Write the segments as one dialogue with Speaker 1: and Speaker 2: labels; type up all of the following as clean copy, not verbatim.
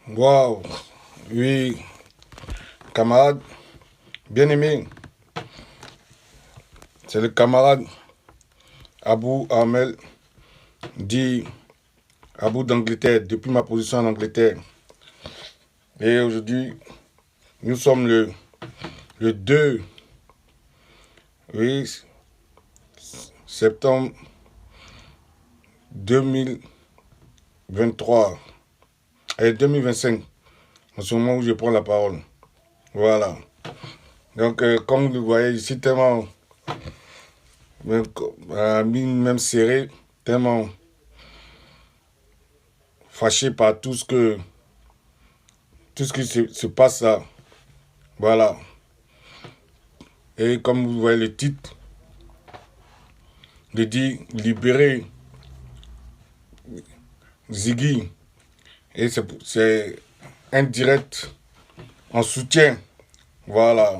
Speaker 1: Waouh, oui, camarade, bien aimé, c'est le camarade Abou Ahmed, dit Abou d'Angleterre, depuis ma position en Angleterre. Et aujourd'hui, nous sommes le 2, oui, septembre 2023, et 2025, en ce moment où je prends la parole. Voilà. Donc, comme vous le voyez ici, tellement, à mine même serrée, tellement fâché par tout ce qui se passe là. Voilà. Et comme vous voyez le titre, il dit libérer Ziggy. Et c'est indirect en soutien, voilà,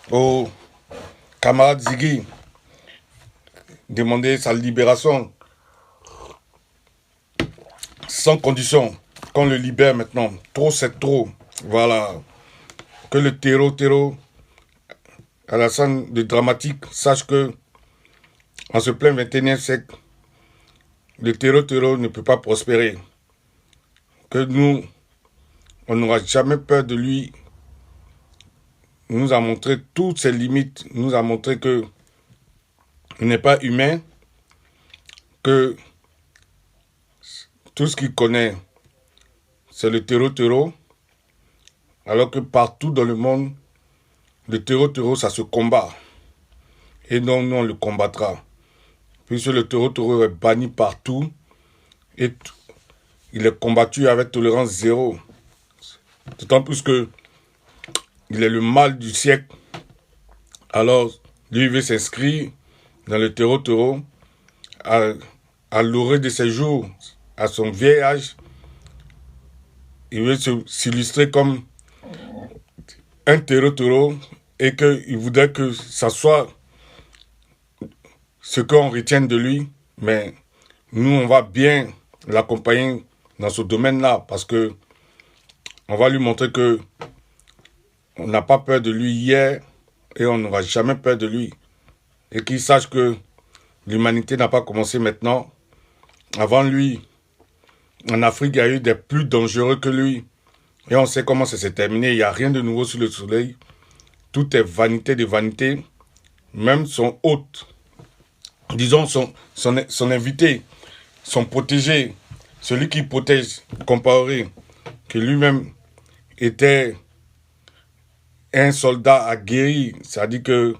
Speaker 1: au camarade Ziggy. Demander sa libération sans condition. Qu'on le libère maintenant. Trop, c'est trop. Voilà. Que le terreau, à la scène de dramatique, sache que en ce plein 21e siècle, le terreau ne peut pas prospérer. Que nous, on n'aura jamais peur de lui. Il nous a montré toutes ses limites. Il nous a montré que il n'est pas humain, que tout ce qu'il connaît, c'est le terreau, alors que partout dans le monde, le terreau, ça se combat. Et donc, nous, on le combattra. Puisque le terreau est banni partout, et il est combattu avec tolérance zéro. D'autant plus que il est le mal du siècle. Alors, lui, il veut s'inscrire dans le terreau à l'orée de ses jours, à son vieil âge. Il veut s'illustrer comme un terreau et qu'il voudrait que ça soit ce qu'on retienne de lui. Mais nous, on va bien l'accompagner dans ce domaine-là parce que on va lui montrer que on n'a pas peur de lui hier et on n'aura jamais peur de lui. Et qu'il sache que l'humanité n'a pas commencé maintenant. Avant lui, en Afrique, il y a eu des plus dangereux que lui. Et on sait comment ça s'est terminé. Il n'y a rien de nouveau sous le soleil. Tout est vanité de vanité. Même son hôte, disons son invité, son protégé, celui qui protège, comparé, que lui-même était un soldat aguerri, c'est-à-dire que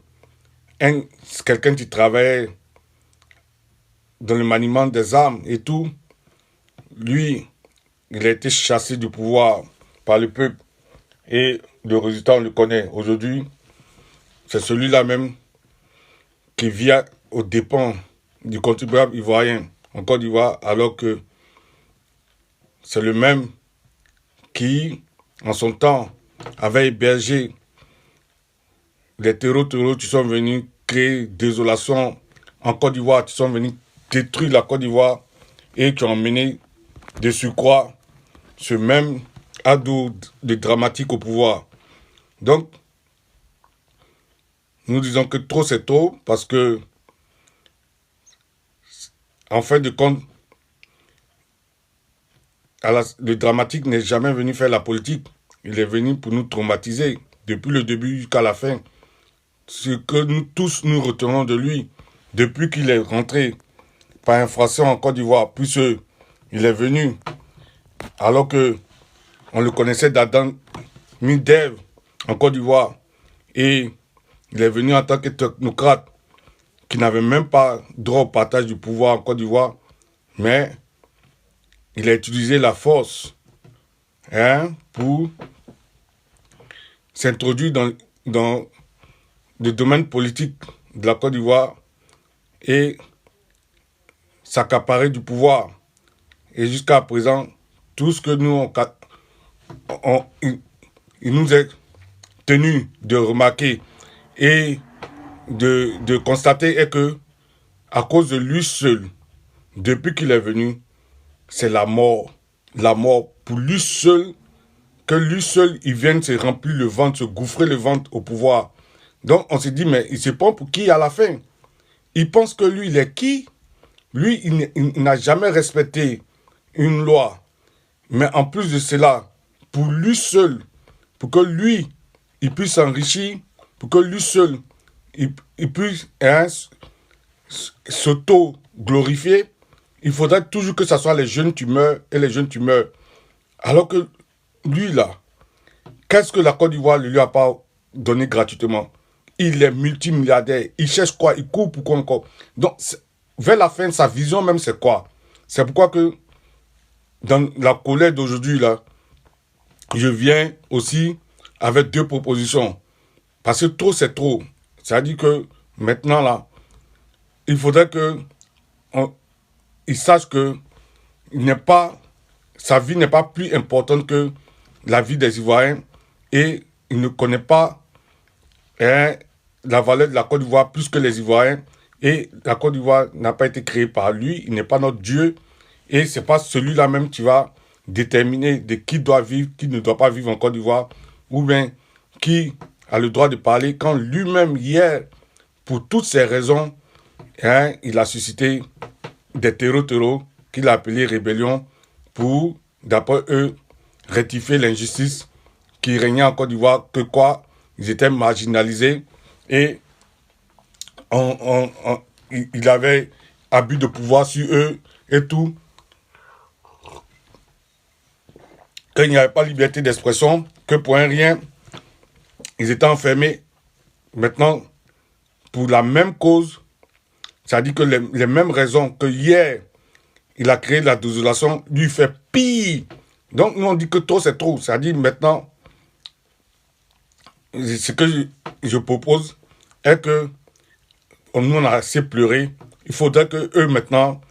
Speaker 1: quelqu'un qui travaillait dans le maniement des armes et tout, lui, il a été chassé du pouvoir par le peuple. Et le résultat, on le connaît. Aujourd'hui, c'est celui-là même qui vient aux dépens du contribuable ivoirien en Côte d'Ivoire, alors que c'est le même qui, en son temps, avait hébergé les terreaux qui sont venus créer désolation en Côte d'Ivoire, qui sont venus détruire la Côte d'Ivoire et qui ont mené de surcroît ce même ado de dramatique au pouvoir. Donc, nous disons que trop c'est trop parce que, en fin de compte, le dramatique n'est jamais venu faire la politique. Il est venu pour nous traumatiser depuis le début jusqu'à la fin. Ce que nous tous nous retenons de lui, depuis qu'il est rentré par infraction en Côte d'Ivoire, puis il est venu alors que on le connaissait d'Adam Mindève en Côte d'Ivoire et il est venu en tant que technocrate qui n'avait même pas droit au partage du pouvoir en Côte d'Ivoire, mais il a utilisé la force pour s'introduire dans le domaine politique de la Côte d'Ivoire et s'accaparer du pouvoir. Et jusqu'à présent, tout ce que nous, il nous est tenu de remarquer et de constater est que, à cause de lui seul, depuis qu'il est venu, c'est la mort. La mort pour lui seul, que lui seul, il vienne se remplir le ventre, se gouffrer le ventre au pouvoir. Donc on s'est dit, mais il se prend pour qui à la fin? Il pense que lui, il est qui? Lui, il n'a jamais respecté une loi. Mais en plus de cela, pour lui seul, pour que lui, il puisse s'enrichir, pour que lui seul, il puisse s'auto-glorifier, il faudrait toujours que ce soit les jeunes tumeurs et les jeunes tumeurs. Alors que lui, là, qu'est-ce que la Côte d'Ivoire ne lui a pas donné gratuitement? Il est multimilliardaire. Il cherche quoi? Il court pour quoi encore? Donc, vers la fin, sa vision même, c'est quoi? C'est pourquoi que dans la colère d'aujourd'hui, là, je viens aussi avec deux propositions. Parce que trop, c'est trop. C'est-à-dire que maintenant, là, il faudrait que il sache que sa vie n'est pas plus importante que la vie des Ivoiriens et il ne connaît pas la valeur de la Côte d'Ivoire plus que les Ivoiriens. Et la Côte d'Ivoire n'a pas été créée par lui, il n'est pas notre Dieu. Et c'est pas celui-là même qui va déterminer de qui doit vivre, qui ne doit pas vivre en Côte d'Ivoire, ou bien qui a le droit de parler quand lui-même, hier, pour toutes ces raisons, il a suscité des terreaux qu'il a appelés rébellions pour, d'après eux, rectifier l'injustice qui régnait en Côte d'Ivoire, que quoi, ils étaient marginalisés et il avait abus de pouvoir sur eux et tout. Qu'il n'y avait pas de liberté d'expression, que pour un rien, ils étaient enfermés. Maintenant, pour la même cause, c'est-à-dire que les mêmes raisons que hier, il a créé la désolation, lui fait pire. Donc, nous, on dit que trop, c'est trop. C'est-à-dire, maintenant, ce que je propose est que nous, on a assez pleuré. Il faudrait que eux maintenant,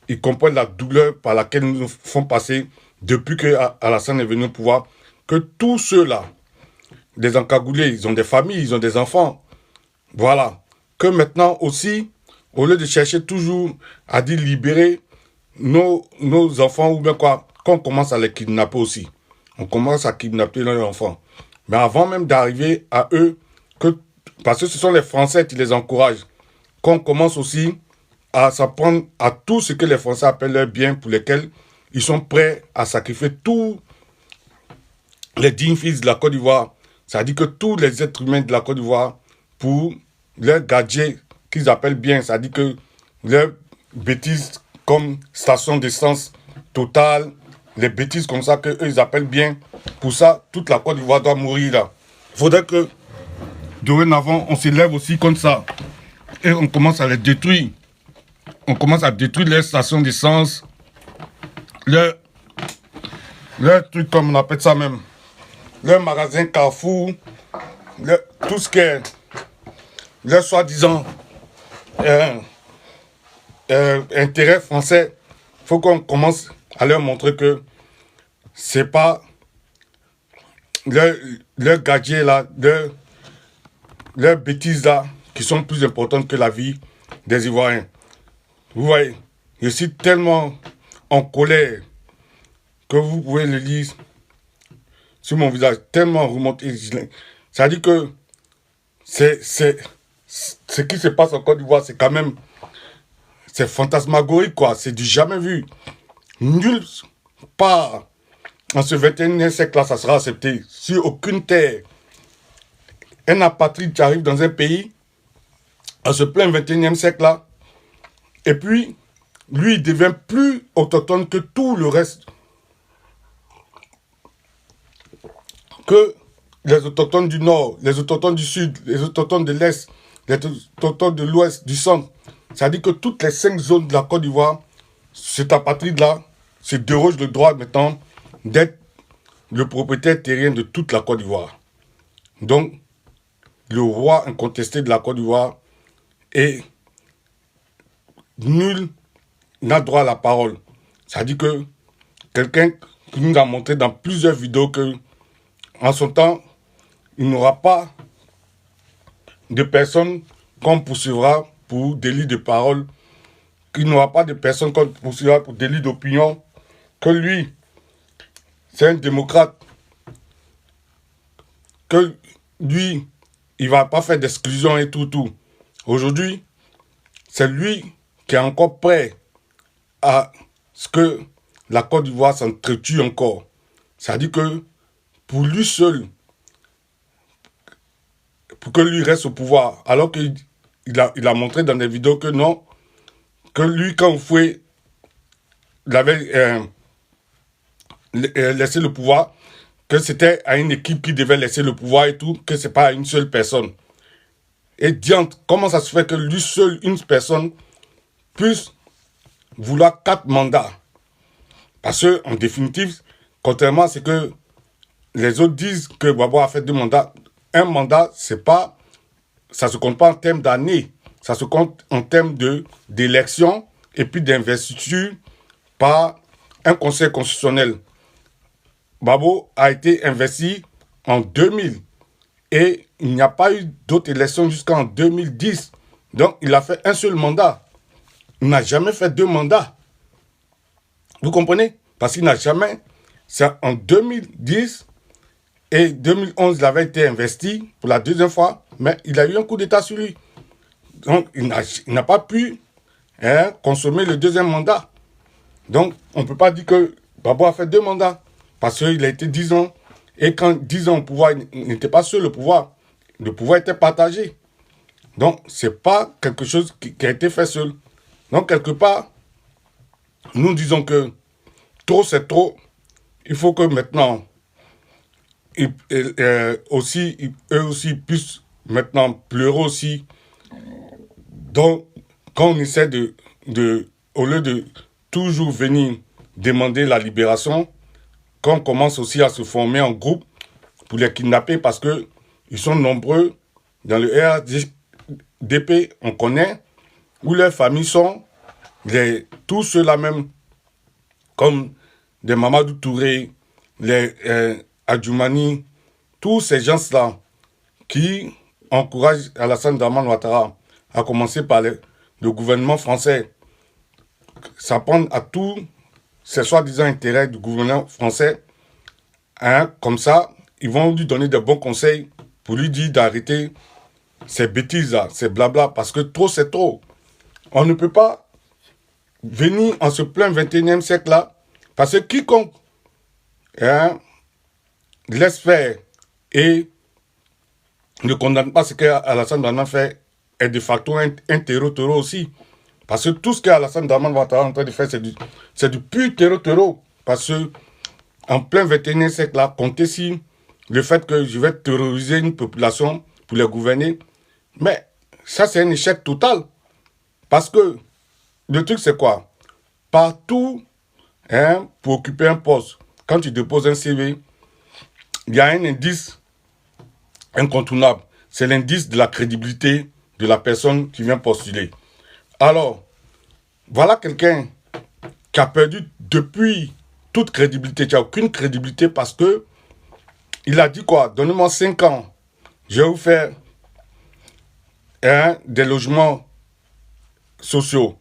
Speaker 1: ils comprennent la douleur par laquelle nous font passer depuis que Alassane est venu au pouvoir. Que tous ceux-là, des encagoulés, ils ont des familles, ils ont des enfants. Voilà. Que maintenant aussi, au lieu de chercher toujours à dire libérer nos enfants ou bien quoi, qu'on commence à les kidnapper aussi. On commence à kidnapper leurs enfants. Mais avant même d'arriver à eux, parce que ce sont les Français qui les encouragent, qu'on commence aussi à s'apprendre à tout ce que les Français appellent leurs biens pour lesquels ils sont prêts à sacrifier tous les dignes fils de la Côte d'Ivoire. C'est-à-dire que tous les êtres humains de la Côte d'Ivoire pour leurs gadgets qu'ils appellent bien, c'est-à-dire que leurs bêtises comme station d'essence Total, les bêtises comme ça qu'eux ils appellent bien, pour ça, toute la Côte d'Ivoire doit mourir là. Il faudrait que dorénavant, on s'élève aussi contre ça. Et on commence à les détruire. On commence à détruire les stations d'essence, leurs trucs comme on appelle ça même, leurs magasins Carrefour, tout ce qui est leur soi-disant intérêt français. Il faut qu'on commence à leur montrer que c'est pas leur gadget là, leurs bêtises là, qui sont plus importantes que la vie des Ivoiriens. Vous voyez, je suis tellement en colère que vous pouvez le lire sur mon visage, tellement remonté. C'est-à-dire que ce qui se passe en Côte d'Ivoire, c'est quand même, c'est fantasmagorique quoi, c'est du jamais vu. Nulle part en ce 21e siècle-là, ça sera accepté. Sur aucune terre, un apatride qui arrive dans un pays, en ce plein 21e siècle-là, et puis, lui, il devient plus autochtone que tout le reste. Que les autochtones du Nord, les autochtones du Sud, les autochtones de l'Est, les autochtones de l'Ouest, du Centre. C'est-à-dire que toutes les 5 zones de la Côte d'Ivoire, cet apatride-là, se déroge le droit maintenant d'être le propriétaire terrien de toute la Côte d'Ivoire. Donc, le roi incontesté de la Côte d'Ivoire et nul n'a droit à la parole. C'est-à-dire que quelqu'un qui nous a montré dans plusieurs vidéos que, en son temps, il n'y aura pas de personnes qu'on poursuivra pour délit de parole, qu'il n'y aura pas de personnes qu'on poursuivra pour délit d'opinion, que lui, c'est un démocrate, que lui, il ne va pas faire d'exclusion et tout. Aujourd'hui, c'est lui qui est encore prêt à ce que la Côte d'Ivoire s'entretue encore. C'est-à-dire que pour lui seul, pour que lui reste au pouvoir, alors qu'il a montré dans des vidéos que non, que lui, quand Houphouët l'avait laissé le pouvoir, que c'était à une équipe qui devait laisser le pouvoir et tout, que c'est pas à une seule personne. Et diante, comment ça se fait que lui seul, une personne, puisse vouloir 4 mandats? Parce que, en définitive, contrairement à ce que les autres disent que Gbagbo a fait 2 mandats, un mandat, c'est pas, ça se compte pas en termes d'années, ça se compte en termes d'élection et puis d'investiture par un conseil constitutionnel. Gbagbo a été investi en 2000 et il n'y a pas eu d'autres élections jusqu'en 2010. Donc, il a fait un seul mandat. Il n'a jamais fait 2 mandats. Vous comprenez? Parce qu'il n'a jamais... C'est en 2010 et 2011, il avait été investi pour la 2e fois, mais il a eu un coup d'État sur lui. Donc, il n'a pas pu consommer le 2e mandat. Donc, on ne peut pas dire que Gbagbo a fait 2 mandats. Parce qu'il a été 10 ans. Et quand 10 ans au pouvoir, il n'était pas seul le pouvoir. Le pouvoir était partagé. Donc, ce n'est pas quelque chose qui a été fait seul. Donc, quelque part, nous disons que trop, c'est trop. Il faut que maintenant, eux aussi puissent maintenant pleurer aussi. Donc, quand on essaie au lieu de toujours venir demander la libération, quand on commence aussi à se former en groupe pour les kidnapper parce qu'ils sont nombreux dans le RDP, on connaît, où leurs familles sont, tous ceux-là même, comme des Mamadou Touré, les Adjoumani, tous ces gens-là qui encouragent Alassane Dramane Ouattara, à commencer par le gouvernement français, s'apprendre à tous ces soi-disant intérêts du gouvernement français, comme ça, ils vont lui donner des bons conseils pour lui dire d'arrêter ces bêtises-là, ces blabla, parce que trop, c'est trop. On ne peut pas venir en ce plein 21e siècle-là, parce que quiconque laisse faire et ne condamne pas ce qu'Alassane Dramane fait est de facto un terreau aussi. Parce que tout ce qu'Alassane Dramane Ouattara est en train de faire, c'est du pur terreau. Parce que en plein 21e siècle, là, comptez si le fait que je vais terroriser une population pour les gouverner, mais ça, c'est un échec total. Parce que le truc, c'est quoi? Partout, pour occuper un poste, quand tu déposes un CV, il y a un indice incontournable. C'est l'indice de la crédibilité de la personne qui vient postuler. Alors, voilà quelqu'un qui a perdu depuis toute crédibilité. Tu n'as aucune crédibilité parce que il a dit quoi? Donnez-moi 5 ans. Je vais vous faire des logements sociaux.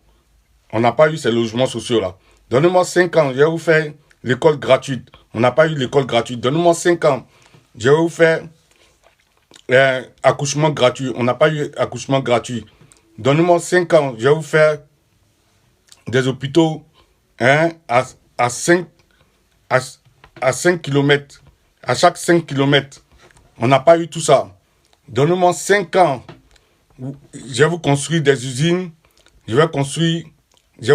Speaker 1: On n'a pas eu ces logements sociaux-là. Donnez-moi 5 ans. Je vais vous faire l'école gratuite. On n'a pas eu l'école gratuite. Donnez-moi 5 ans. Je vais vous faire accouchement gratuit. On n'a pas eu accouchement gratuit. Donnez-moi 5 ans. Je vais vous faire des hôpitaux à 5 km. À chaque 5 km. On n'a pas eu tout ça. Donnez-moi 5 ans. Je vais vous construire des usines. Je vais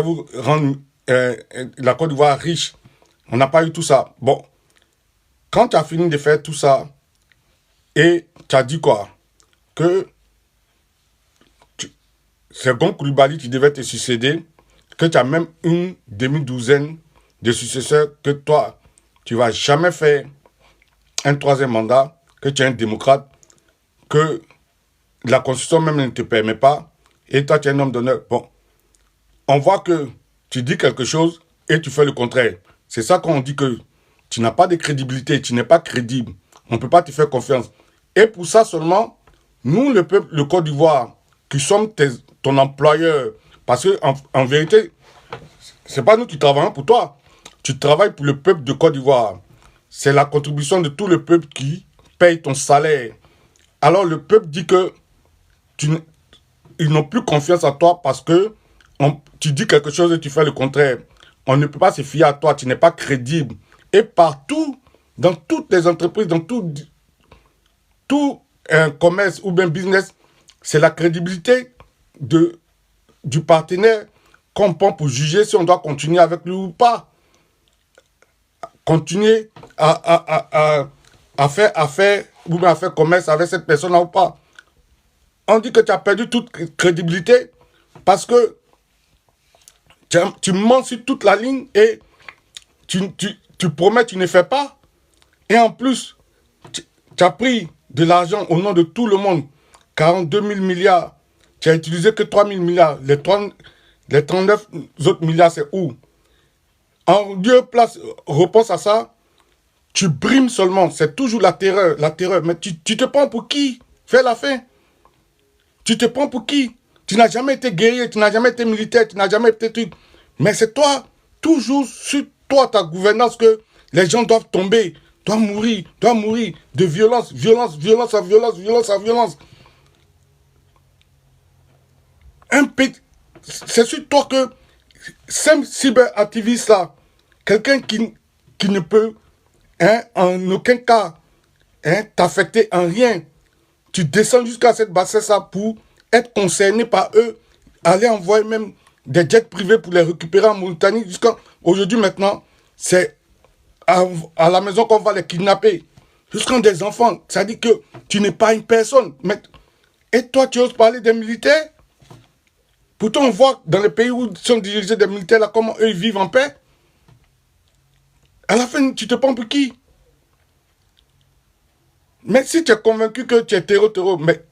Speaker 1: vous rendre la Côte d'Ivoire riche. On n'a pas eu tout ça. Bon, quand tu as fini de faire tout ça, et tu as dit quoi? Que c'est Gon Coulibaly qui devait te succéder, que tu as même une demi-douzaine de successeurs, que toi, tu ne vas jamais faire un 3e mandat, que tu es un démocrate, que la Constitution même ne te permet pas, et toi, tu es un homme d'honneur. Bon, on voit que tu dis quelque chose et tu fais le contraire. C'est ça qu'on dit que tu n'as pas de crédibilité, tu n'es pas crédible. On ne peut pas te faire confiance. Et pour ça seulement, nous, le peuple, le Côte d'Ivoire, qui sommes ton employeur, parce qu'en vérité, ce n'est pas nous qui travaillons pour toi. Tu travailles pour le peuple de Côte d'Ivoire. C'est la contribution de tout le peuple qui payent ton salaire. Alors le peuple dit que ils n'ont plus confiance en toi parce que tu dis quelque chose et tu fais le contraire. On ne peut pas se fier à toi, tu n'es pas crédible. Et partout, dans toutes les entreprises, dans tout un commerce ou bien business, c'est la crédibilité du partenaire qu'on prend pour juger si on doit continuer avec lui ou pas. Continuer à faire affaire ou bien à faire commerce avec cette personne-là ou pas. On dit que tu as perdu toute crédibilité parce que tu mens sur toute la ligne et tu promets, tu ne fais pas. Et en plus, tu as pris de l'argent au nom de tout le monde, 42 000 milliards. Tu as utilisé que 3 000 milliards. Les 39 autres milliards, c'est où? En lieu place, repense à ça, tu brimes seulement. C'est toujours la terreur, la terreur. Mais tu te prends pour qui? Fais la fin. Tu te prends pour qui? Tu n'as jamais été guerrier, tu n'as jamais été militaire, tu n'as jamais été truc. Mais c'est toi, toujours sur toi, ta gouvernance, que les gens doivent tomber, doivent mourir de violence, violence, violence à violence, violence à violence. C'est sur toi que ces cyberactivistes là, quelqu'un qui ne peut en aucun cas t'affecter en rien, tu descends jusqu'à cette bassesse-là pour être concerné par eux, aller envoyer même des jets privés pour les récupérer en Mauritanie. Jusqu'à aujourd'hui maintenant, c'est à la maison qu'on va les kidnapper. Jusqu'à des enfants. Ça dit que tu n'es pas une personne. Mais, et toi, tu oses parler des militaires? Pourtant, on voit dans les pays où sont dirigés des militaires, là, comment eux ils vivent en paix. À la fin, tu te prends pour qui? Mais si tu es convaincu que tu es terreau, mais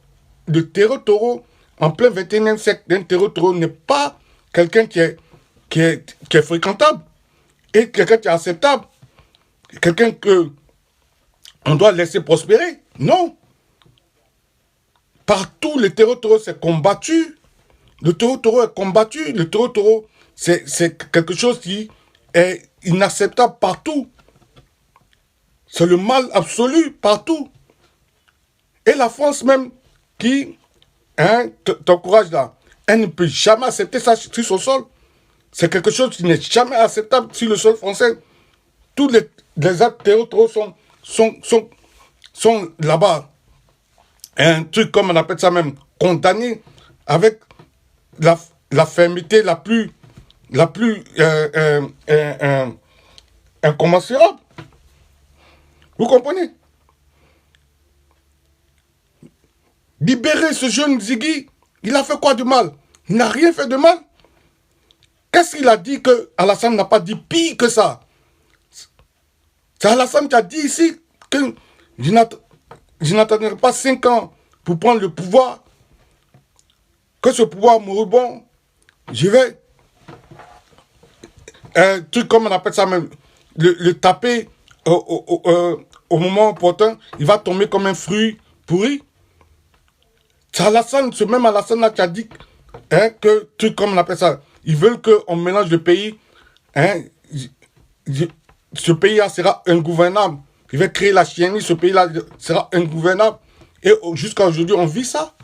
Speaker 1: le terreau en plein 21e siècle, un terreau n'est pas quelqu'un qui est fréquentable et quelqu'un qui est acceptable. Quelqu'un que on doit laisser prospérer. Non. Partout, le terreau s'est combattu. Le terreau est combattu. Le terreau, c'est quelque chose qui est inacceptable partout. C'est le mal absolu partout. Et la France même, qui t'encourage là, elle ne peut jamais accepter ça sur son sol. C'est quelque chose qui n'est jamais acceptable sur le sol français. Tous les actes terreau sont là-bas. Un truc, comme on appelle ça même, condamné avec la fermeté la plus incommensurable. Vous comprenez? Libérer ce jeune Ziggy, il a fait quoi de mal? Il n'a rien fait de mal. Qu'est-ce qu'il a dit que Alassane n'a pas dit pire que ça? C'est Alassane qui a dit ici que je n'attendrai pas 5 ans pour prendre le pouvoir. Que ce pouvoir moribond, je vais, un truc comme on appelle ça même, le taper au moment opportun, il va tomber comme un fruit pourri. C'est Alassane, ce même Alassane qui a dit que, truc comme on appelle ça, ils veulent qu'on mélange le pays. Ce pays-là sera ingouvernable. Il va créer la chiennerie, ce pays-là sera ingouvernable. Et jusqu'à aujourd'hui, on vit ça.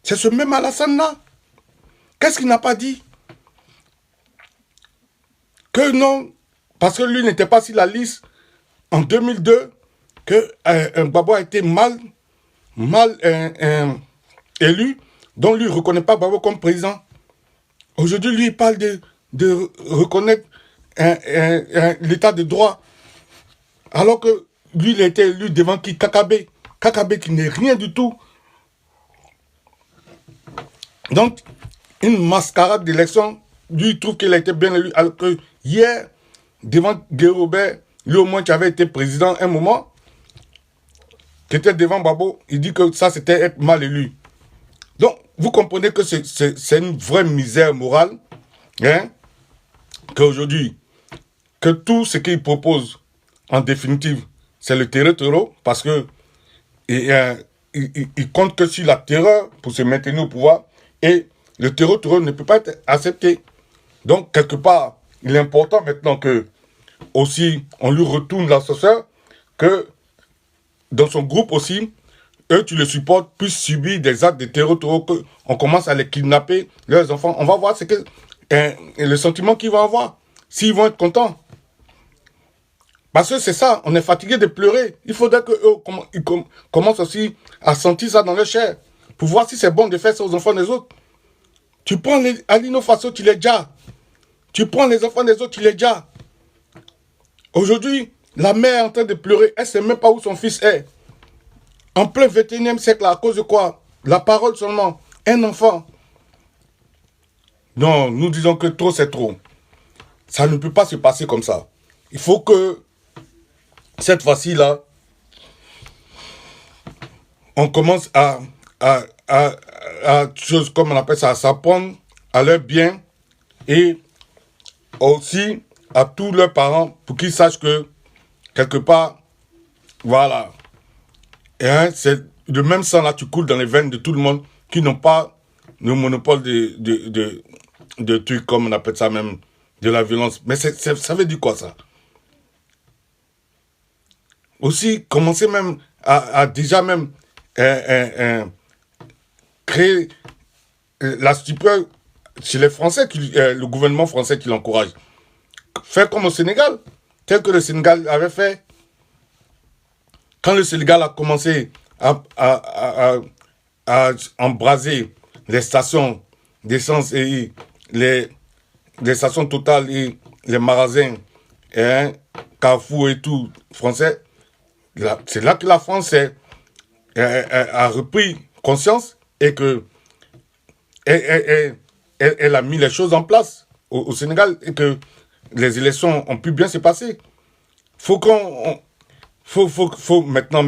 Speaker 1: C'est ce même Alassane-là. Qu'est-ce qu'il n'a pas dit? Que non, parce que lui n'était pas sur la liste en 2002, que Gbagbo a été mal élu, donc lui ne reconnaît pas Gbagbo comme président. Aujourd'hui, lui, il parle de reconnaître l'état de droit, alors que lui, il a été élu devant qui? Kakabe. Kakabe qui n'est rien du tout. Donc, une mascarade d'élection, lui, il trouve qu'il a été bien élu, alors que hier, devant Guy Robert, lui au moins qui avait été président un moment, qui était devant Gbagbo, il dit que ça c'était être mal élu. Donc, vous comprenez que c'est une vraie misère morale, qu'aujourd'hui, que tout ce qu'il propose, en définitive, c'est le terreau, parce que il compte que sur la terreur pour se maintenir au pouvoir, et le terreau ne peut pas être accepté. Donc, quelque part, il est important maintenant que, aussi, on lui retourne la sauceur, que dans son groupe aussi, eux, tu les supportes, puissent subir des actes de terreur, on commence à les kidnapper, leurs enfants. On va voir ce que, le sentiment qu'ils vont avoir, s'ils vont être contents. Parce que c'est ça, on est fatigué de pleurer. Il faudrait qu'eux commencent aussi à sentir ça dans leur chair, pour voir si c'est bon de faire ça aux enfants des autres. Tu prends les Alino Faso, tu les déjà. Tu prends les enfants des autres, tu les déjà. Aujourd'hui, la mère est en train de pleurer, elle ne sait même pas où son fils est. En plein 21e siècle, à cause de quoi? La parole seulement. Un enfant. Non, nous disons que trop, c'est trop. Ça ne peut pas se passer comme ça. Il faut que, cette fois-ci-là, on commence chose comme on appelle ça, à s'apprendre à leur bien et aussi à tous leurs parents pour qu'ils sachent que, quelque part, voilà, et hein, c'est le même sang là, tu coules dans les veines de tout le monde qui n'ont pas le monopole de trucs comme on appelle ça même, de la violence. Mais ça veut dire quoi ça? Aussi, commencer même à déjà même créer la stupeur chez les Français, le gouvernement français qui l'encourage. Faire comme au Sénégal, tel que le Sénégal avait fait. Quand le Sénégal a commencé à embraser les stations d'essence et les stations Total et les magasins, hein, Carrefour et tout, français, c'est là que la France a repris conscience et que elle a mis les choses en place au Sénégal et que les élections ont pu bien se passer. Faut maintenant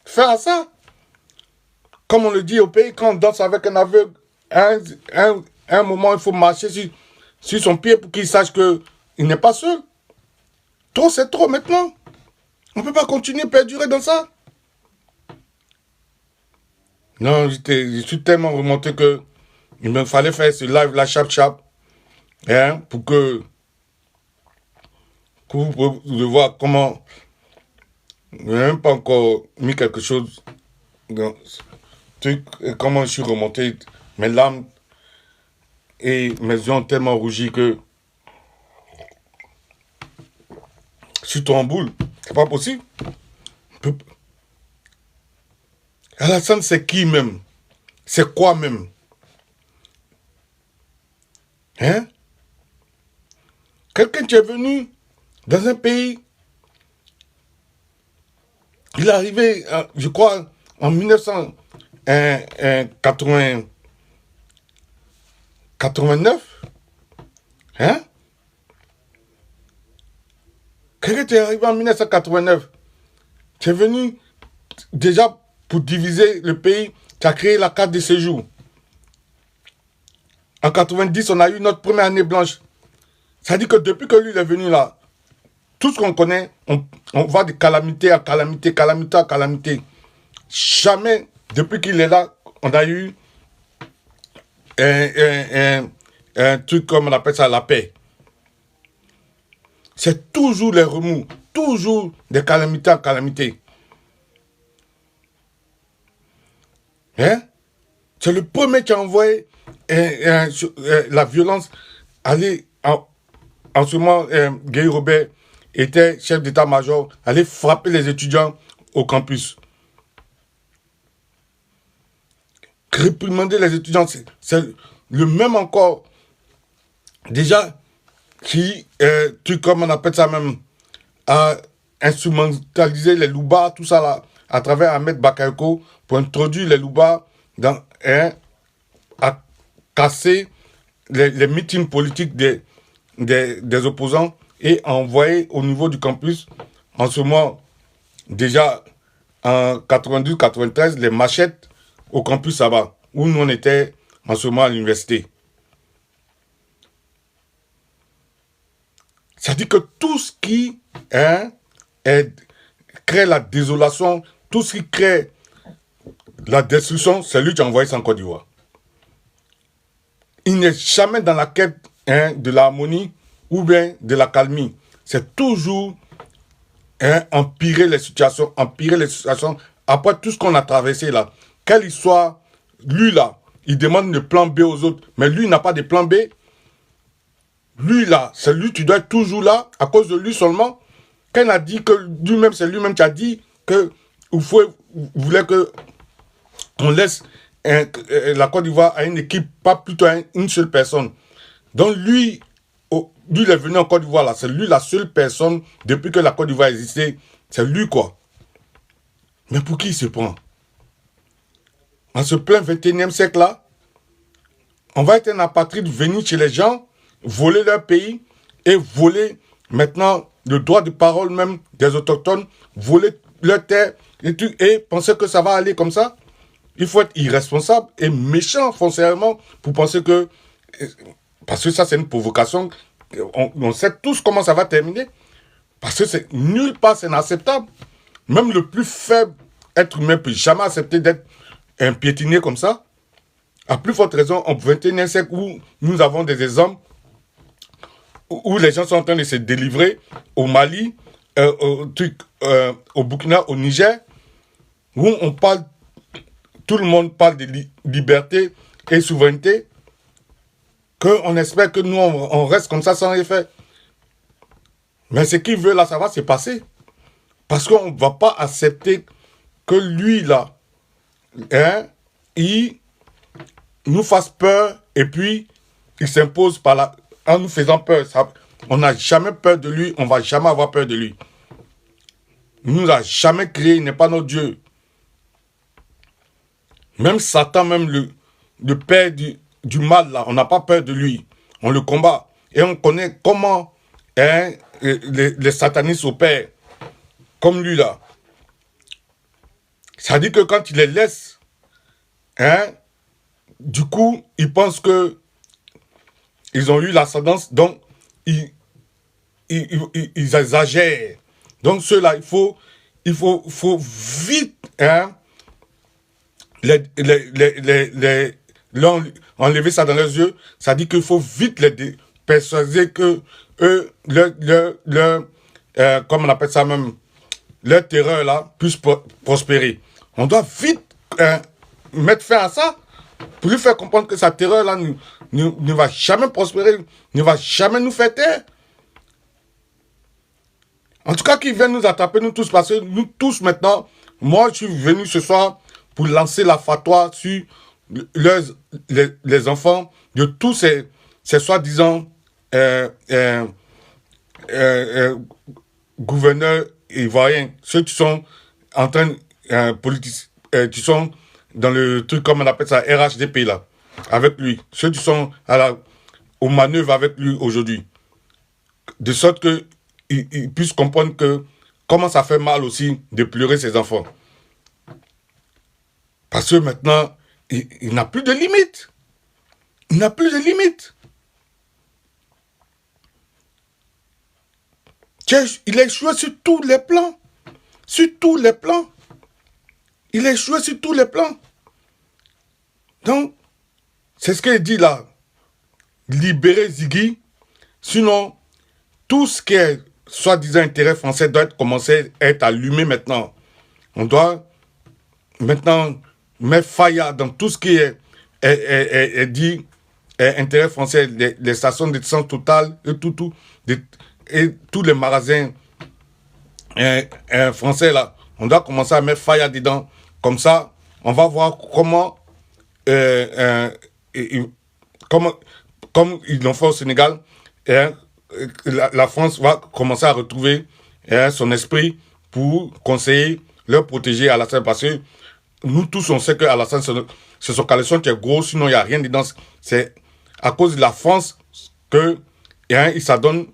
Speaker 1: faire à ça. Comme on le dit au pays, quand on danse avec un aveugle, un moment, il faut marcher sur son pied pour qu'il sache qu'il n'est pas seul. Trop, c'est trop maintenant. On ne peut pas continuer à perdurer dans ça. Non, je suis tellement remonté que il me fallait faire ce live là, chap, hein, pour que vous pouvez voir comment. Je n'ai même pas encore mis quelque chose dans ce truc, et comment je suis remonté, mes larmes et mes yeux ont tellement rougi que je suis tombé en boule. C'est pas possible. Alassane, c'est qui même? C'est quoi même? Hein? Quelqu'un qui est venu dans un pays, il est arrivé, je crois, en 1989. Hein? Quelqu'un qui est arrivé en 1989. Tu es venu déjà pour diviser le pays, tu as créé la carte de séjour. En 90, on a eu notre première année blanche. Ça dit que depuis que lui il est venu là, tout ce qu'on connaît, on va de calamité à calamité, calamité à calamité. Jamais, depuis qu'il est là, on a eu un truc comme on appelle ça la paix. C'est toujours les remous, toujours de calamité à calamité. Hein? C'est le premier qui a envoyé la violence aller en ce moment, Guy Robert était chef d'état-major, aller frapper les étudiants au campus. Réprimander les étudiants, c'est le même encore, déjà, qui, comme on appelle ça même, a instrumentalisé les loupas, tout ça là, à travers Ahmed Bakayoko, pour introduire les loupas à casser les meetings politiques des opposants et à envoyer au niveau du campus, en ce moment, déjà en 92-93, les machettes au campus là-bas, où nous on était en ce moment à l'université. Ça dit que tout ce qui crée la désolation, tout ce qui crée la destruction, c'est lui qui a envoyé ça en Côte d'Ivoire. Il n'est jamais dans la quête de l'harmonie ou bien de la calmie. C'est toujours hein, empirer les situations, après tout ce qu'on a traversé là. Quelle histoire, lui là, il demande le plan B aux autres, mais lui il n'a pas de plan B. Lui là, c'est lui, tu dois être toujours là, à cause de lui seulement. Quand il a dit que lui-même, c'est lui-même qui a dit que vous voulez que on laisse la Côte d'Ivoire à une équipe, pas plutôt à une seule personne. Donc lui, lui il est venu en Côte d'Ivoire là, c'est lui la seule personne depuis que la Côte d'Ivoire existait, c'est lui quoi. Mais pour qui il se prend? En ce plein 21e siècle là, on va être un apatride, venir chez les gens, voler leur pays et voler maintenant le droit de parole même des autochtones, voler leur terre et penser que ça va aller comme ça. Il faut être irresponsable et méchant foncièrement pour penser que... Parce que ça, c'est une provocation. On sait tous comment ça va terminer. Parce que c'est nulle part, c'est inacceptable. Même le plus faible être humain ne peut jamais accepter d'être piétiné comme ça. À plus forte raison, au XXIe siècle, où nous avons des exemples, où les gens sont en train de se délivrer au Mali, au Burkina, au Niger, où on parle, tout le monde parle de liberté et souveraineté, qu'on espère que nous, on reste comme ça sans effet. Mais ce qu'il veut là, ça va se passer. Parce qu'on ne va pas accepter que lui là, hein, il nous fasse peur et puis il s'impose en nous faisant peur. Ça, on n'a jamais peur de lui, on ne va jamais avoir peur de lui. Il ne nous a jamais créé, il n'est pas notre Dieu. Même Satan, même le père du mal, là, on n'a pas peur de lui. On le combat. Et on connaît comment hein, les satanistes opèrent. Comme lui, là. Ça dit que quand il les laisse, hein, du coup, ils pensent que ils ont eu l'ascendance, donc ils exagèrent. Donc ceux-là, il faut vite hein, leur enlever ça dans leurs yeux. Ça dit qu'il faut vite les persuader que eux, comme on appelle ça même, leur terreur là, puisse prospérer. On doit vite mettre fin à ça pour lui faire comprendre que sa terreur là ne va jamais prospérer, ne va jamais nous faire taire. En tout cas, qu'ils viennent nous attraper, nous tous, parce que nous tous maintenant, moi je suis venu ce soir pour lancer la fatwa sur les enfants de tous ces soi-disant euh, gouverneurs ivoiriens, ceux qui sont en train, qui sont dans le truc, comme on appelle ça, RHDP là, avec lui, ceux qui sont aux manœuvres avec lui aujourd'hui, de sorte que il puisse comprendre que comment ça fait mal aussi de pleurer ses enfants. Parce que maintenant, il n'a plus de limite. Il n'a plus de limite. Il a échoué sur tous les plans. Sur tous les plans. Il a échoué sur tous les plans. Donc, c'est ce qu'il dit là. Libérer Ziggy. Sinon, tout ce qui est soi-disant intérêt français doit commencer à être allumé maintenant. On doit maintenant mettre faille dans tout ce qui est dit intérêt français, les stations d'essence totale et et tous les magasins français là. On doit commencer à mettre faille dedans. Comme ça, on va voir comment comme, comme ils l'ont fait au Sénégal, la France va commencer à retrouver son esprit pour conseiller, leur protéger Alassane. Parce que nous tous, on sait que Alassane, c'est son caleçon qui est gros, sinon il n'y a rien dedans. C'est à cause de la France que il s'adonne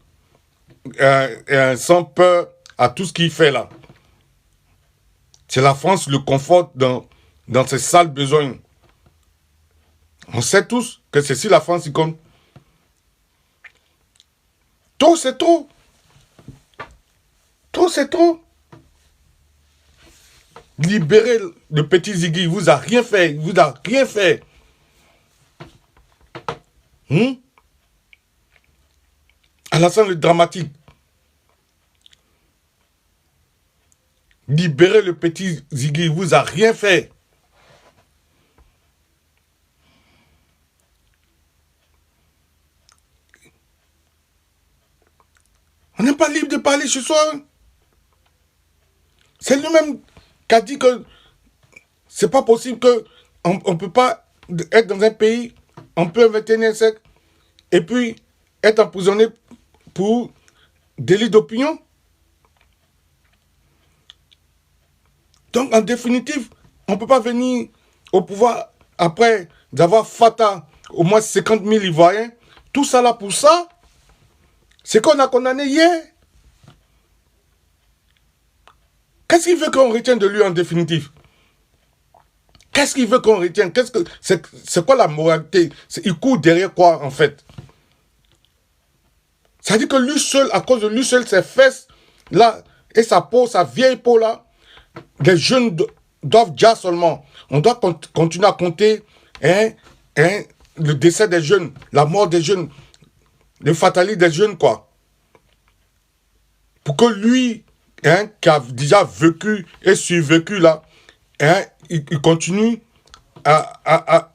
Speaker 1: sans peur à tout ce qu'il fait là. C'est la France le conforte dans ses sales besoins. On sait tous que c'est si la France y compte. Trop, c'est trop. Trop, c'est trop. Libérez le petit Ziggy. Il vous a rien fait. Il vous a rien fait. Alassane le dramatique. libérer le petit Ziggy, il vous a rien fait. On n'est pas libre de parler ce soir. C'est lui-même qui a dit que c'est pas possible que on ne peut pas être dans un pays en plein 21e siècle et puis être emprisonné pour délit d'opinion. Donc, en définitive, on ne peut pas venir au pouvoir après d'avoir Fatah au moins 50 000 Ivoiriens. Tout ça là pour ça, c'est qu'on a condamné hier. Qu'est-ce qu'il veut qu'on retienne de lui en définitive? Qu'est-ce qu'il veut qu'on retienne? C'est quoi la moralité? Il court derrière quoi en fait? Ça dit que lui seul, à cause de lui seul, ses fesses là et sa peau, sa vieille peau là, les jeunes doivent déjà seulement. On doit continuer à compter le décès des jeunes, la mort des jeunes, le fatalisme des jeunes, quoi. Pour que lui, qui a déjà vécu et survécu là, il continue à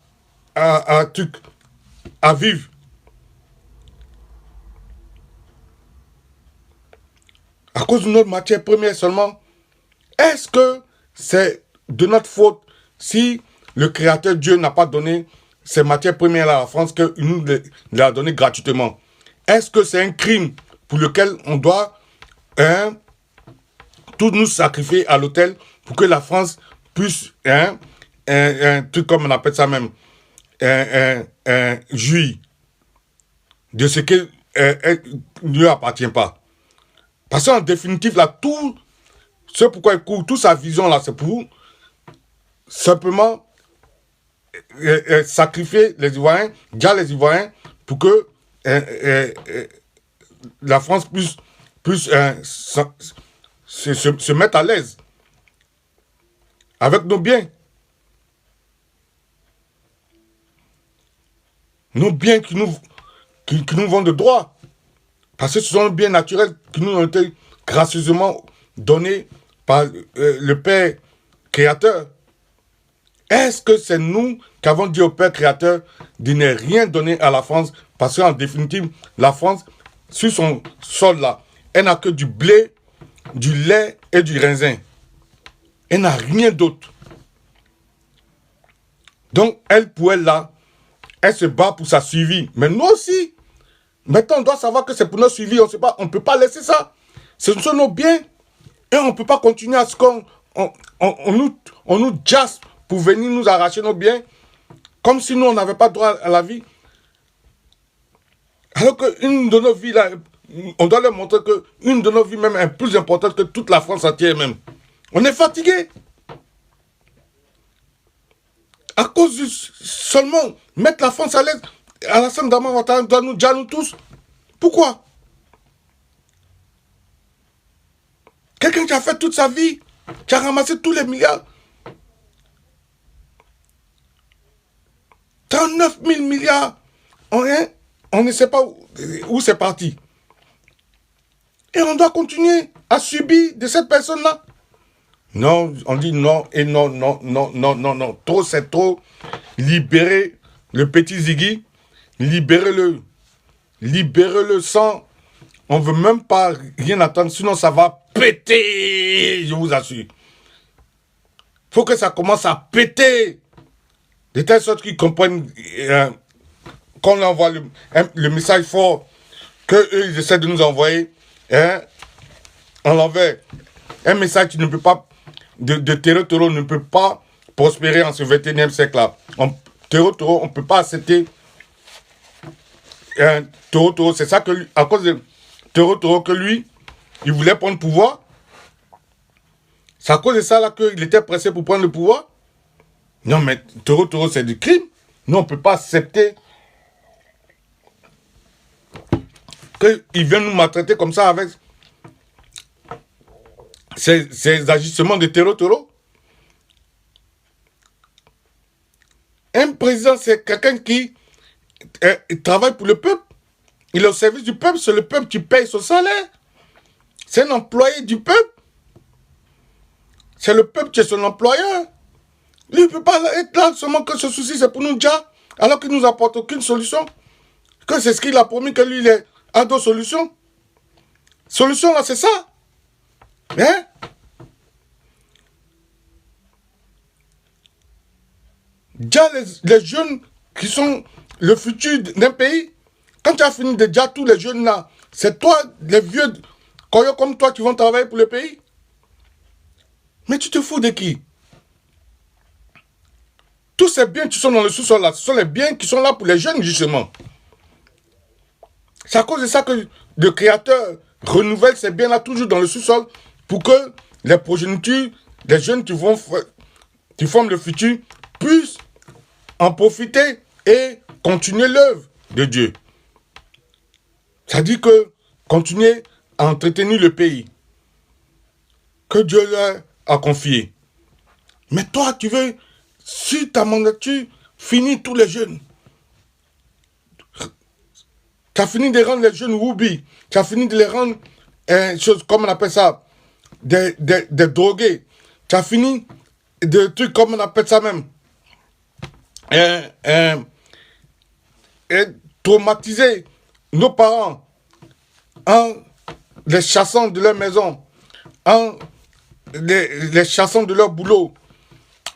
Speaker 1: vivre. À cause de notre matière première seulement. Est-ce que c'est de notre faute si le Créateur Dieu n'a pas donné ces matières premières à la France qu'il nous les a données gratuitement? Est-ce que c'est un crime pour lequel on doit tous nous sacrifier à l'autel pour que la France puisse, un truc comme on appelle ça même, jouir de ce qui ne lui appartient pas? Parce qu'en définitive, là, tout ce pourquoi il court, toute sa vision là, c'est pour simplement sacrifier les Ivoiriens, déjà les Ivoiriens, pour que la France puisse se mettre à l'aise avec nos biens. Nos biens qui nous vont de droit. Parce que ce sont nos biens naturels qui nous ont été gracieusement donnés par le Père Créateur. Est-ce que c'est nous qui avons dit au Père Créateur de ne rien donner à la France? Parce qu'en définitive, la France, sur son sol là, elle n'a que du blé, du lait et du raisin. Elle n'a rien d'autre. Donc, elle, pour elle là, elle se bat pour sa survie. Mais nous aussi, maintenant, on doit savoir que c'est pour notre suivi. On ne peut pas laisser ça. Ce sont nos biens. Et on ne peut pas continuer à ce qu'on nous jasse pour venir nous arracher nos biens. Comme si nous, on n'avait pas droit à la vie. Alors qu'une de nos vies, là, on doit leur montrer qu'une de nos vies même est plus importante que toute la France entière même. On est fatigué. À cause seulement mettre la France à l'aise, Alassane Dramane Ouattara doit nous dire nous tous. Pourquoi? Quelqu'un qui a fait toute sa vie, qui a ramassé tous les milliards. 39 000 milliards. On ne sait pas où c'est parti. Et on doit continuer à subir de cette personne-là. Non, on dit non, et non, non, non, non, non, non. Trop, c'est trop. Libérez le petit Ziggy. Libérez-le. Libérez-le sans... On ne veut même pas rien attendre, sinon ça va péter, je vous assure. Il faut que ça commence à péter. De telle sorte qu'ils comprennent, qu'on leur envoie le message fort qu'eux, ils essaient de nous envoyer, on l'envoie. Un message qui ne peut pas, de terreau ne peut pas prospérer en ce 21e siècle-là. Terreau, on ne peut pas accepter Terreau, c'est ça que, à cause de Terreau, que lui, il voulait prendre le pouvoir. C'est à cause de ça là qu'il était pressé pour prendre le pouvoir. Non, mais Terreau, c'est du crime. Nous, on ne peut pas accepter qu'il vienne nous maltraiter comme ça avec ces agissements de Terreau. Un président, c'est quelqu'un qui travaille pour le peuple. Il est au service du peuple, c'est le peuple qui paye son salaire. C'est un employé du peuple. C'est le peuple qui est son employeur. Lui, il ne peut pas être là seulement que ce souci, c'est pour nous déjà, alors qu'il ne nous apporte aucune solution. Que c'est ce qu'il a promis, que lui, il a d'autres solutions. Solution, là, c'est ça. Hein? Déjà, les jeunes qui sont le futur d'un pays, quand tu as fini déjà tous les jeunes là, c'est toi, les vieux coyots comme toi qui vont travailler pour le pays. Mais tu te fous de qui? Tous ces biens qui sont dans le sous-sol là, ce sont les biens qui sont là pour les jeunes justement. C'est à cause de ça que le créateur renouvelle ces biens là toujours dans le sous-sol pour que les progénitures, les jeunes qui forment le futur puissent en profiter et continuer l'œuvre de Dieu. Ça dit que continuer à entretenir le pays que Dieu leur a confié. Mais toi, tu veux, si ta mandature finit tous les jeunes, tu as fini de rendre les jeunes Ruby, tu as fini de les rendre, choses, comme on appelle ça, des drogués, tu as fini de trucs comme on appelle ça même, et traumatiser nos parents en les chassant de leur maison, en les chassant de leur boulot.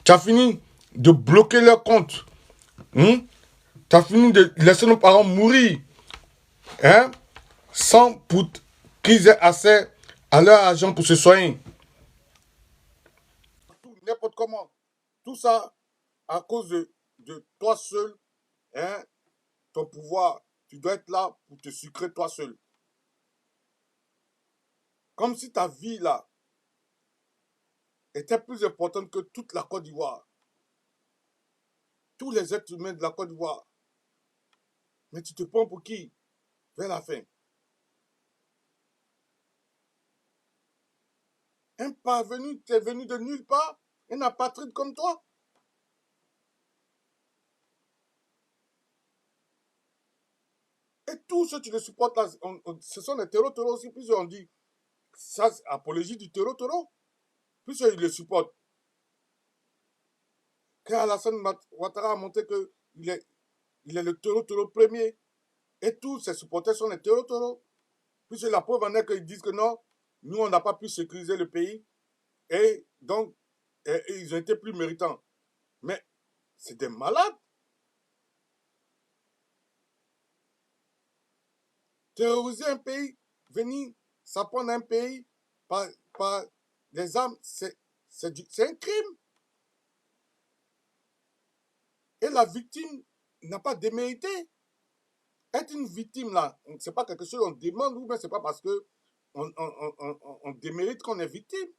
Speaker 1: Tu as fini de bloquer leur compte. Tu as fini de laisser nos parents mourir. Hein, sans qu'ils aient accès à leur argent pour se soigner. N'importe comment. Tout ça à cause de toi seul. Hein, ton pouvoir. Tu dois être là pour te sucrer toi seul. Comme si ta vie là était plus importante que toute la Côte d'Ivoire. Tous les êtres humains de la Côte d'Ivoire. Mais tu te prends pour qui vers la fin? Un parvenu qui est venu de nulle part, un apatride comme toi. Et tous ceux qui le supportent là, ce sont les terreaux aussi, plusieurs on dit. Ça, c'est apologie du terreau. Plusieurs ils le supportent. Quand Alassane Ouattara a montré qu'il est, il est le terreau premier, et tous ses supporters sont les terreaux. Puisque la preuve en est qu'ils disent que non, nous on n'a pas pu sécuriser le pays, et donc ils ont été plus méritants. Mais c'est des malades. Terroriser un pays, venir s'apprendre un pays par des armes, c'est un crime. Et la victime n'a pas démérité. Être une victime, là, c'est pas quelque chose qu'on demande, ou bien c'est pas parce que on démérite qu'on est victime.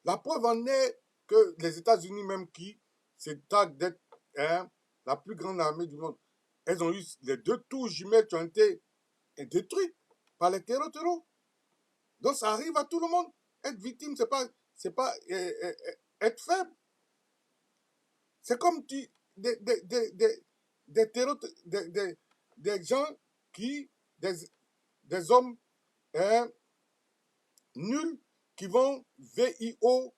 Speaker 1: La preuve en est que les États-Unis, même qui se targuent d'être la plus grande armée du monde, elles ont eu les 2 tours jumelles qui ont été détruites par les terreaux. Donc ça arrive à tout le monde. Être victime, c'est pas être faible. C'est comme des terreaux, des gens qui, des hommes nuls qui vont VIOLE,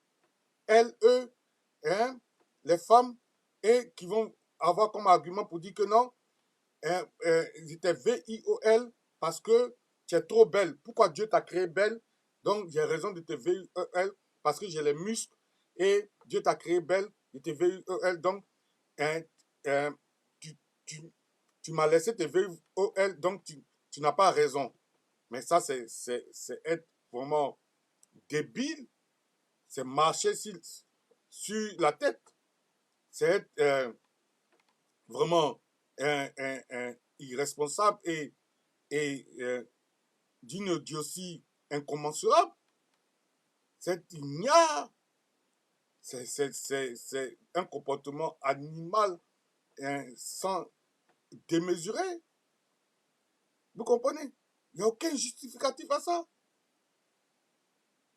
Speaker 1: les femmes, et qui vont avoir comme argument pour dire que non, ils étaient VIOL parce que tu es trop belle. Pourquoi Dieu t'a créé belle? Donc j'ai raison de te VIOL parce que j'ai les muscles et Dieu t'a créé belle, je te VIOL. Donc tu m'as laissé te VIOL, donc tu n'as pas raison. Mais ça, c'est être vraiment débile, c'est marcher sur la tête, c'est être vraiment irresponsable et d'une idiotie incommensurable. C'est ignare, c'est un comportement animal sans démesuré. Vous comprenez? Il n'y a aucun justificatif à ça.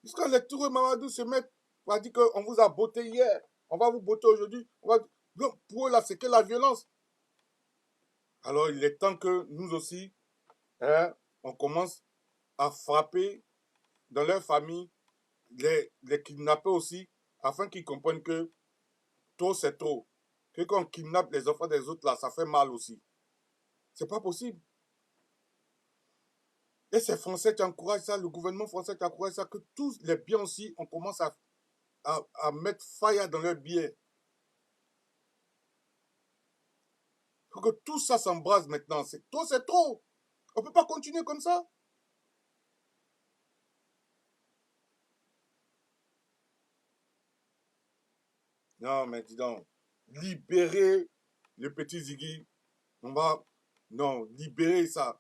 Speaker 1: Puisque les Touré Mamadou se mettent pour dire qu'on vous a botté hier, on va vous botter aujourd'hui. Pour eux, là, c'est que la violence. Alors, il est temps que nous aussi, on commence à frapper dans leur famille, les kidnappés aussi, afin qu'ils comprennent que trop c'est trop. Que quand on kidnappe les enfants des autres, là, ça fait mal aussi. C'est pas possible. Et ces Français qui encouragent ça, le gouvernement français qui encourage ça, que tous les biens aussi, on commence à mettre faille dans leurs biens. Il faut que tout ça s'embrase maintenant. C'est trop, c'est trop. On ne peut pas continuer comme ça. Non, mais dis donc, libérer le petit Ziggy, on va, non, libérer ça.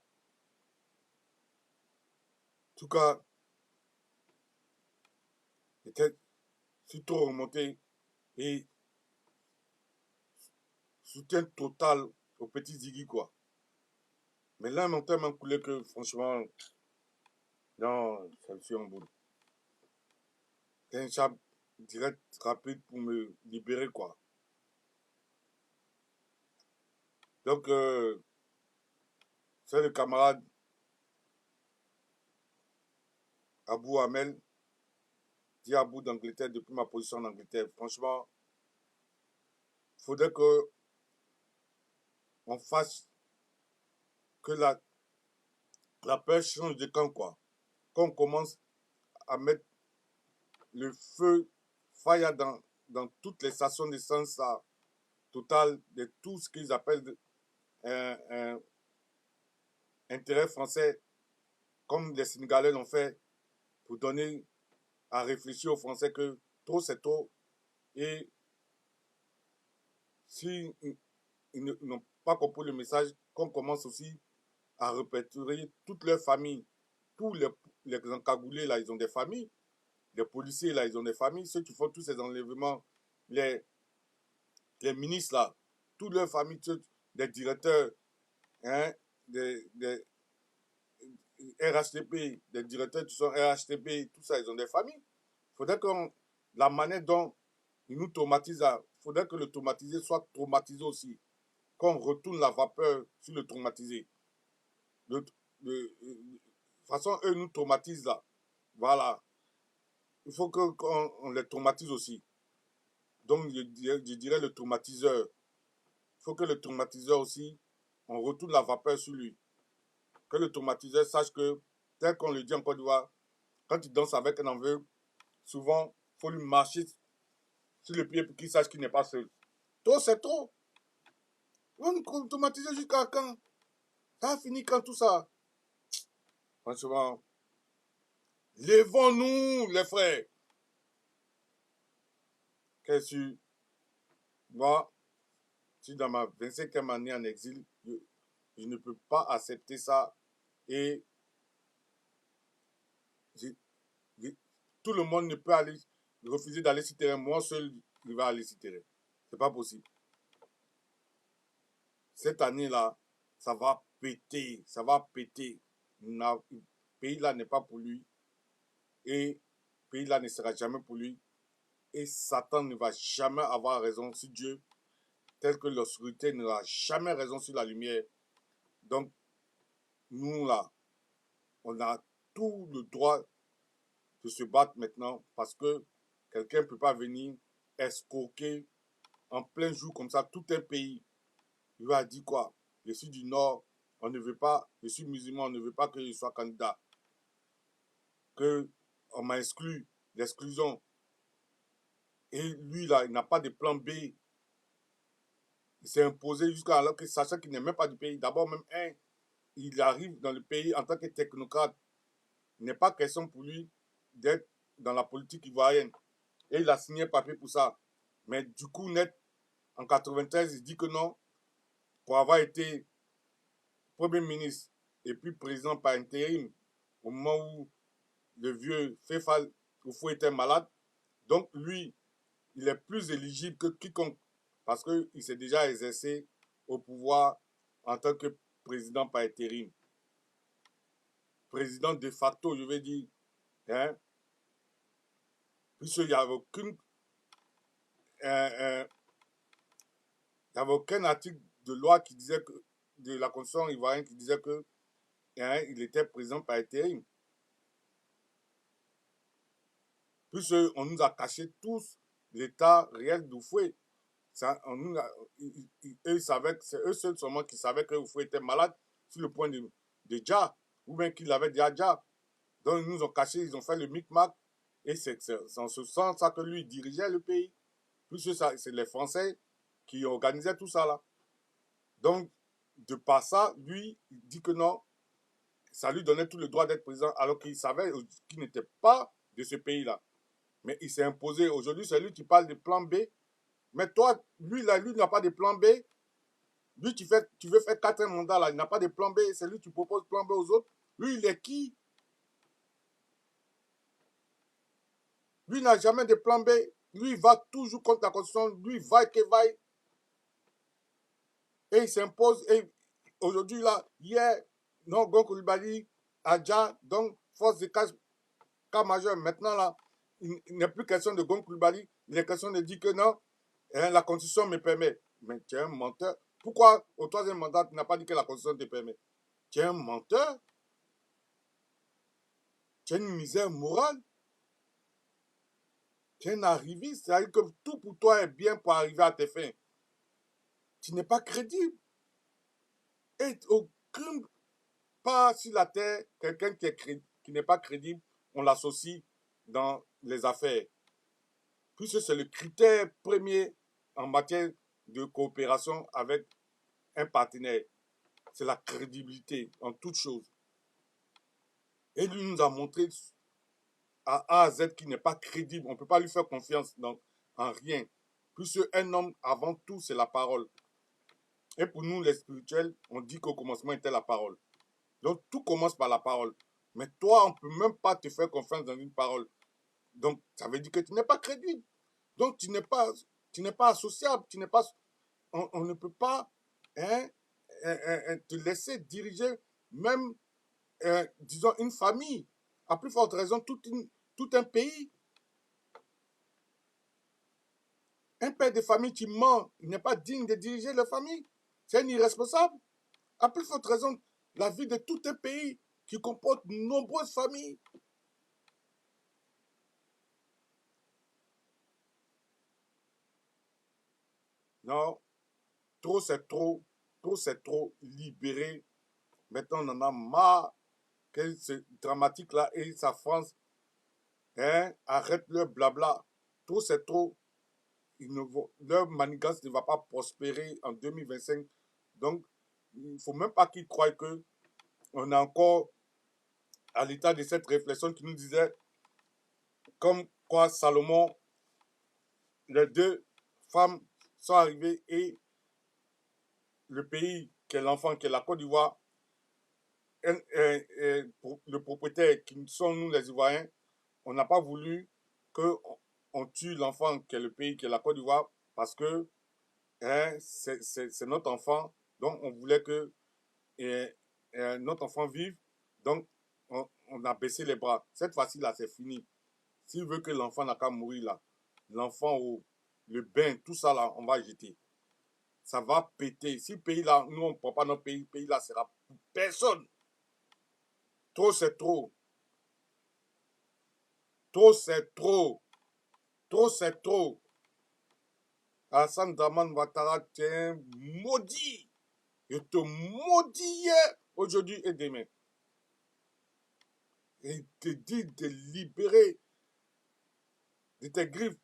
Speaker 1: En tout cas, j'étais surtout remonté et soutien total au petit Ziggy, quoi. Mais là, mon temps m'a coulé que, franchement, non, ça me suit en boule. C'est un chat direct, rapide pour me libérer, quoi. Donc, c'est le camarade Abou Hamel, dit Abou d'Angleterre depuis ma position en Angleterre. Franchement, il faudrait que on fasse que la peur change de camp, quoi. Qu'on commence à mettre le feu, fire dans toutes les stations d'essence total de tout ce qu'ils appellent un intérêt français, comme les Sénégalais l'ont fait, pour donner à réfléchir aux Français que trop c'est trop. Et si ils n'ont pas compris le message, qu'on commence aussi à répertorier toute leur famille. Tous les encagoulés, là, ils ont des familles. Les policiers, là, ils ont des familles. Ceux qui font tous ces enlèvements, les, les ministres, là, toutes leurs familles, des directeurs, hein, des RHTP, des directeurs qui sont RHTP, tout ça, ils ont des familles. Il faudrait que la manière dont ils nous traumatisent, il faudrait que le traumatisé soit traumatisé aussi. Qu'on retourne la vapeur sur le traumatisé. De toute façon, eux nous traumatisent là. Voilà. Il faut qu'on les traumatise aussi. Donc, je dirais le traumatiseur. Il faut que le traumatiseur aussi, on retourne la vapeur sur lui. Que le traumatiseur sache que, tel qu'on le dit en Côte d'Ivoire, quand il danse avec un aveugle, souvent, il faut lui marcher sur le pied pour qu'il sache qu'il n'est pas seul. Trop, c'est trop. On va nous traumatiser jusqu'à quand? Ça a fini quand tout ça? Franchement, levons-nous, les frères. Qu'est-ce que moi, si dans ma 25e année en exil, je ne peux pas accepter ça et j'ai- j'ai- tout le monde ne peut aller refuser d'aller sur terrain. Moi seul, je vais aller sur terrain. C'est pas possible. Cette année-là, ça va péter, ça va péter. Le pays-là n'est pas pour lui et le pays-là ne sera jamais pour lui. Et Satan ne va jamais avoir raison sur Dieu, tel que l'obscurité n'aura jamais raison sur la lumière. Donc, nous, là, on a tout le droit de se battre maintenant parce que quelqu'un ne peut pas venir escroquer en plein jour comme ça tout un pays. Il va dire quoi? Je suis du Nord, on ne veut pas, je suis musulman, on ne veut pas que je sois candidat. Que on m'a exclu, l'exclusion. Et lui, là, il n'a pas de plan B. Il s'est imposé jusqu'à alors que sachant qu'il n'est même pas du pays. D'abord, même il arrive dans le pays en tant que technocrate. Il n'est pas question pour lui d'être dans la politique ivoirienne. Et il a signé un papier pour ça. Mais du coup, net, en 93, il dit que non, pour avoir été Premier ministre et puis président par intérim, au moment où le vieux Fefal Oufou était malade. Donc lui, il est plus éligible que quiconque parce qu'il s'est déjà exercé au pouvoir en tant que président par intérim. Président de facto, je vais dire. Hein? Puisqu'il n'y avait euh, aucun article de loi qui disait que, de la Constitution ivoirienne qui disait que hein, il était président par intérim. Puisqu'on nous a caché tous l'état réel d'Oufoué. Eux savaient, c'est eux seuls seulement qui savaient que Oufoué était malade sur le point de Dja, ou bien qu'il avait déjà Dja. Donc ils nous ont caché, ils ont fait le micmac, et c'est en ce sens ça que lui dirigeait le pays. Plus c'est les Français qui organisaient tout ça là. Donc, de par ça, lui, il dit que non, ça lui donnait tout le droit d'être président, alors qu'il savait qu'il n'était pas de ce pays-là. Mais il s'est imposé. Aujourd'hui, c'est lui qui parle de plan B. Mais toi, lui, là, lui n'a pas de plan B. Lui, tu veux faire 4 mandats, là, il n'a pas de plan B. C'est lui qui propose plan B aux autres. Lui, il est qui? Lui n'a jamais de plan B. Lui, il va toujours contre la Constitution. Lui, vaille que vaille. Et il s'impose. Et aujourd'hui, là, hier, non, Gon Koulibaly, Adja, donc, force de cas majeur. Maintenant, là, il n'est plus question de Gon Koulibaly. Il est question de dire que non, hein, la Constitution me permet. Mais tu es un menteur. Pourquoi au troisième mandat, tu n'as pas dit que la Constitution te permet? Tu es un menteur. Tu as une misère morale. Tu es un arriviste. C'est-à-dire que tout pour toi est bien pour arriver à tes fins. Tu n'es pas crédible. Et aucune part sur la terre, quelqu'un qui n'est pas crédible, on l'associe dans les affaires. Puisque c'est le critère premier en matière de coopération avec un partenaire. C'est la crédibilité en toute chose. Et lui nous a montré à A à Z qu'il n'est pas crédible. On ne peut pas lui faire confiance en rien. Puisque un homme, avant tout, c'est la parole. Et pour nous, les spirituels, on dit qu'au commencement était la parole. Donc tout commence par la parole. Mais toi, on ne peut même pas te faire confiance dans une parole. Donc ça veut dire que tu n'es pas crédible. Donc tu n'es pas associable. On ne peut pas hein, te laisser diriger même, disons, une famille. À plus forte raison, tout un pays. Un père de famille qui ment, il n'est pas digne de diriger la famille. C'est un irresponsable. À plus forte raison, la vie de tout un pays qui comporte de nombreuses familles. Non, trop c'est trop. Trop c'est trop. Libéré. Maintenant, on en a marre que ce dramatique-là et sa France hein, arrête leur blabla. Trop c'est trop. Leur manigance ne va pas prospérer en 2025. Donc, il ne faut même pas qu'ils croient qu'on est encore à l'état de cette réflexion qui nous disait comme quoi Salomon, les deux femmes sont arrivées et le pays qui est l'enfant, qui est la Côte d'Ivoire, le propriétaire qui sont nous les Ivoiriens, on n'a pas voulu qu'on tue l'enfant qui est le pays, qui est la Côte d'Ivoire, parce que hein, c'est notre enfant, donc on voulait que notre enfant vive, donc on a baissé les bras. Cette fois-ci, là, c'est fini. S'il veut que l'enfant n'a qu'à mourir, là, l'enfant ou le bain, tout ça, là, on va jeter. Ça va péter. Si le pays, là, nous, on ne prend pas notre pays, le pays, là, sera pour personne. Trop, c'est trop. Trop, c'est trop. Trop, c'est trop. Hassan Draman Ouattara, tu es un maudit. Je te maudis hier, aujourd'hui et demain. Et il te dit de libérer de tes griffes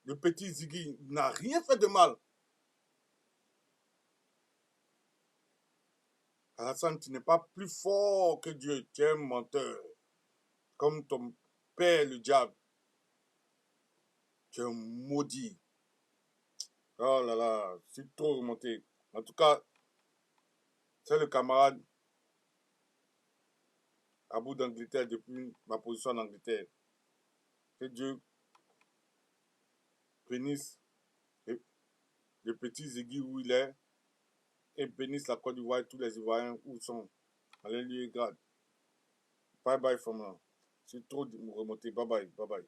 Speaker 1: le petit Ziggy n'a rien fait de mal. Alassane, tu n'es pas plus fort que Dieu. Tu es un menteur. Comme ton père, le diable. Tu es un maudit. Oh là là, c'est trop remonté. En tout cas, c'est le camarade à bout d'Angleterre depuis ma position en Angleterre. Que Dieu bénisse le petit Ziggy où il est et bénisse la Côte d'Ivoire et tous les Ivoiriens où ils sont. Allez lui grade. Bye bye from now. C'est trop remonté. Bye bye. Bye bye.